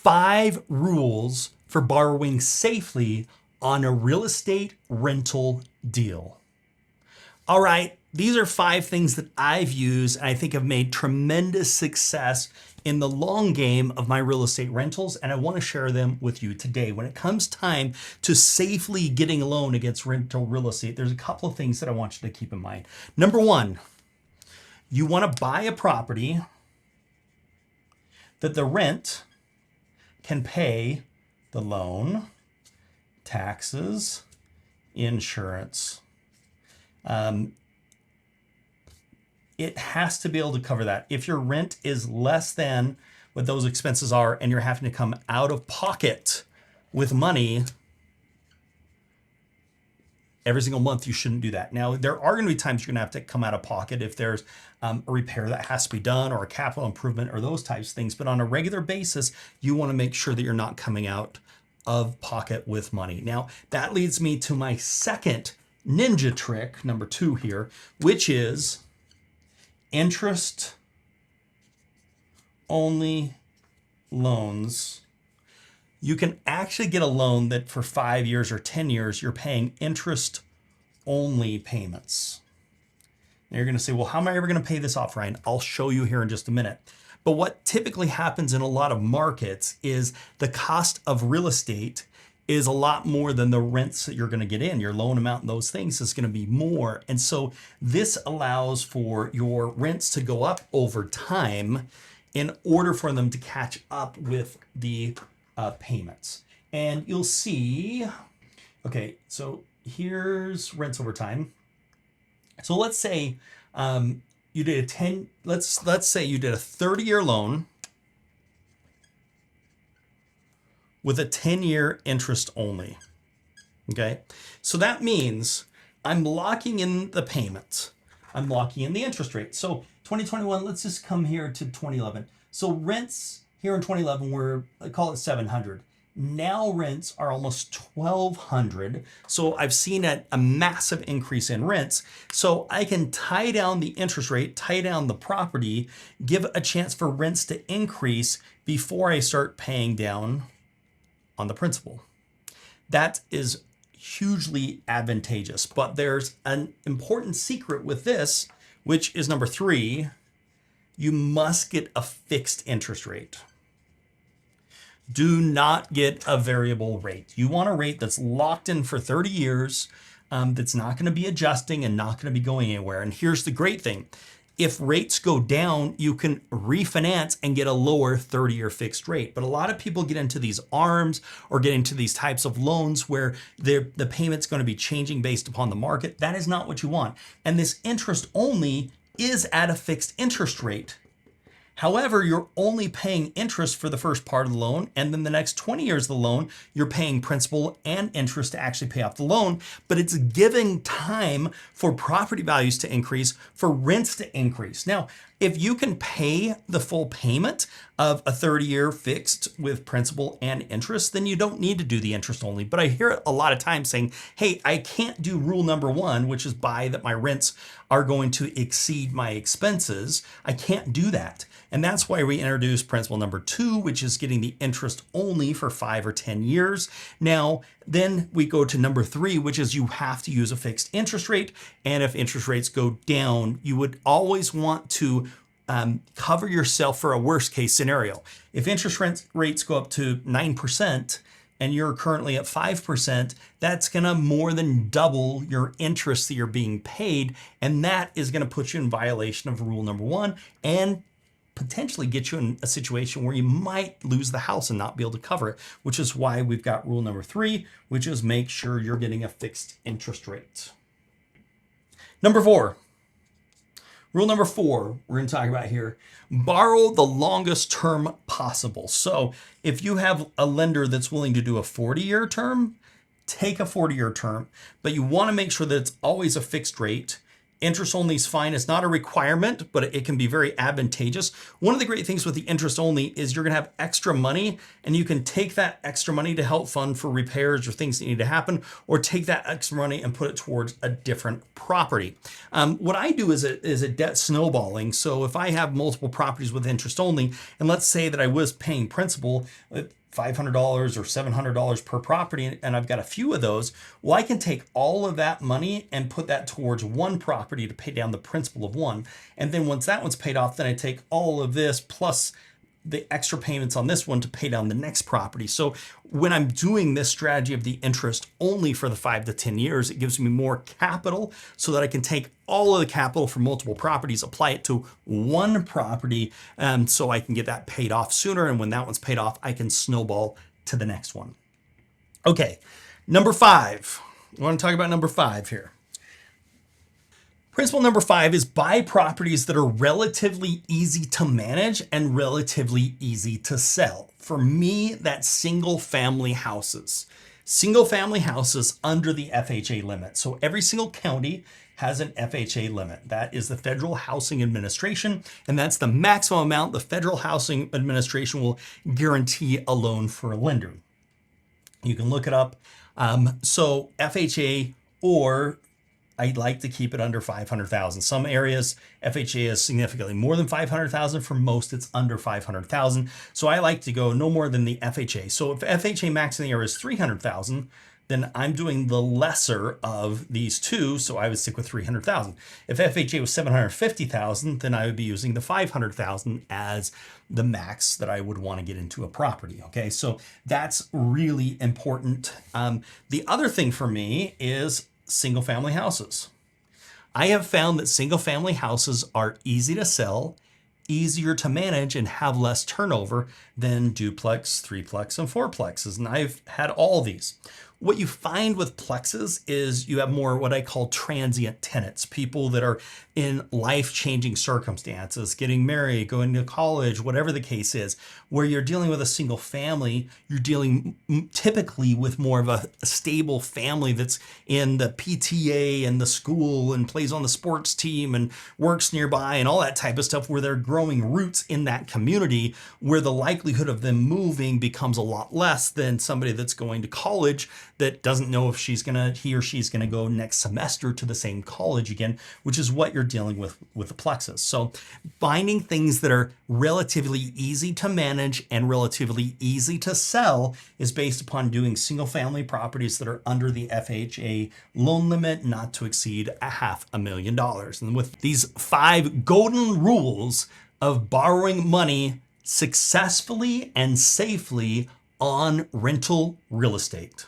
5 rules for borrowing safely on a real estate rental deal. All right, these are 5 things that I've used and I think have made tremendous success in the long game of my real estate rentals, and I want to share them with you today. When it comes time to safely getting a loan against rental real estate, there's a couple of things that I want you to keep in mind. Number 1, you want to buy a property that the rent can pay the loan, taxes, insurance. It has to be able to cover that. If your rent is less than what those expenses are and you're having to come out of pocket with money every single month, you shouldn't do that. Now, there are going to be times you're going to have to come out of pocket if there's a repair that has to be done or a capital improvement or those types of things. But on a regular basis, you want to make sure that you're not coming out of pocket with money. Now, that leads me to my second ninja trick, number 2 here, which is interest only loans. You can actually get a loan that for 5 years or 10 years, you're paying interest only payments. Now you're going to say, well, how am I ever going to pay this off, Ryan? I'll show you here in just a minute. But what typically happens in a lot of markets is the cost of real estate is a lot more than the rents that you're going to get in. Your loan amount and those things is going to be more. And so this allows for your rents to go up over time in order for them to catch up with the payments. And you'll see, okay, so here's rents over time. So let's say you did let's say you did a 30-year loan with a 10-year interest only. Okay, so that means I'm locking in the payments. I'm locking in the interest rate. So 2021, let's just come here to 2011. So rents here in 2011 were, I call it 700. Now rents are almost 1,200. So I've seen a massive increase in rents. So I can tie down the interest rate, tie down the property, give a chance for rents to increase before I start paying down on the principal. That is hugely advantageous, but there's an important secret with this, which is number 3. You must get a fixed interest rate. Do not get a variable rate. You want a rate that's locked in for 30 years, that's not going to be adjusting and not going to be going anywhere. And here's the great thing. If rates go down, you can refinance and get a lower 30-year fixed rate. But a lot of people get into these ARMs or get into these types of loans where the payment's going to be changing based upon the market. That is not what you want. And this interest only is at a fixed interest rate. However, you're only paying interest for the first part of the loan, and then the next 20 years of the loan, you're paying principal and interest to actually pay off the loan, but it's giving time for property values to increase, for rents to increase. Now, if you can pay the full payment of a 30-year fixed with principal and interest, then you don't need to do the interest only. But I hear it a lot of times saying, hey, I can't do rule number 1, which is buy that my rents are going to exceed my expenses. I can't do that. And that's why we introduced principle number 2, which is getting the interest only for 5 or 10 years. Now, then we go to number 3, which is you have to use a fixed interest rate. And if interest rates go down, you would always want to cover yourself for a worst case scenario. If interest rates go up to 9%, and you're currently at 5%, that's going to more than double your interest that you're being paid. And that is going to put you in violation of rule number 1 and potentially get you in a situation where you might lose the house and not be able to cover it, which is why we've got rule number 3, which is make sure you're getting a fixed interest rate. Number 4. Rule number 4, we're going to talk about here, borrow the longest term possible. So if you have a lender that's willing to do a 40-year term, take a 40-year term, but you want to make sure that it's always a fixed rate Interest only is fine. It's not a requirement, but it can be very advantageous. One of the great things with the interest only is you're going to have extra money, and you can take that extra money to help fund for repairs or things that need to happen, or take that extra money and put it towards a different property. What I do is a debt snowballing. So if I have multiple properties with interest only, and let's say that I was paying principal $500 or $700 per property, and I've got a few of those, well, I can take all of that money and put that towards one property to pay down the principal of one. And then once that one's paid off, then I take all of this plus the extra payments on this one to pay down the next property. So when I'm doing this strategy of the interest only for the 5 to 10 years, it gives me more capital so that I can take all of the capital from multiple properties, apply it to one property, so I can get that paid off sooner. And when that one's paid off, I can snowball to the next one. Okay, number 5. I want to talk about number 5 here. Principle number 5 is buy properties that are relatively easy to manage and relatively easy to sell. For me, that's single family houses. Single family houses under the FHA limit. So every single county has an FHA limit. That is the Federal Housing Administration, and that's the maximum amount the Federal Housing Administration will guarantee a loan for a lender. You can look it up. So FHA, or I'd like to keep it under 500,000. Some areas FHA is significantly more than 500,000. For most, it's under 500,000. So I like to go no more than the FHA. So if FHA max in the area is 300,000, then I'm doing the lesser of these two. So I would stick with 300,000. If FHA was 750,000, then I would be using the 500,000 as the max that I would want to get into a property. Okay, so that's really important. The other thing for me is single family houses. I have found that single family houses are easy to sell, easier to manage, and have less turnover than duplex, threeplex, and fourplexes. And I've had all these. What you find with plexes is you have more what I call transient tenants, people that are in life-changing circumstances, getting married, going to college, whatever the case is. Where you're dealing with a single family, you're dealing typically with more of a stable family that's in the PTA and the school and plays on the sports team and works nearby and all that type of stuff, where they're growing roots in that community, where the likelihood of them moving becomes a lot less than somebody that's going to college that doesn't know if he or she's gonna go next semester to the same college again, which is what you're dealing with the plexes. So finding things that are relatively easy to manage and relatively easy to sell is based upon doing single family properties that are under the FHA loan limit, not to exceed $500,000. And with these 5 golden rules of borrowing money successfully and safely on rental real estate.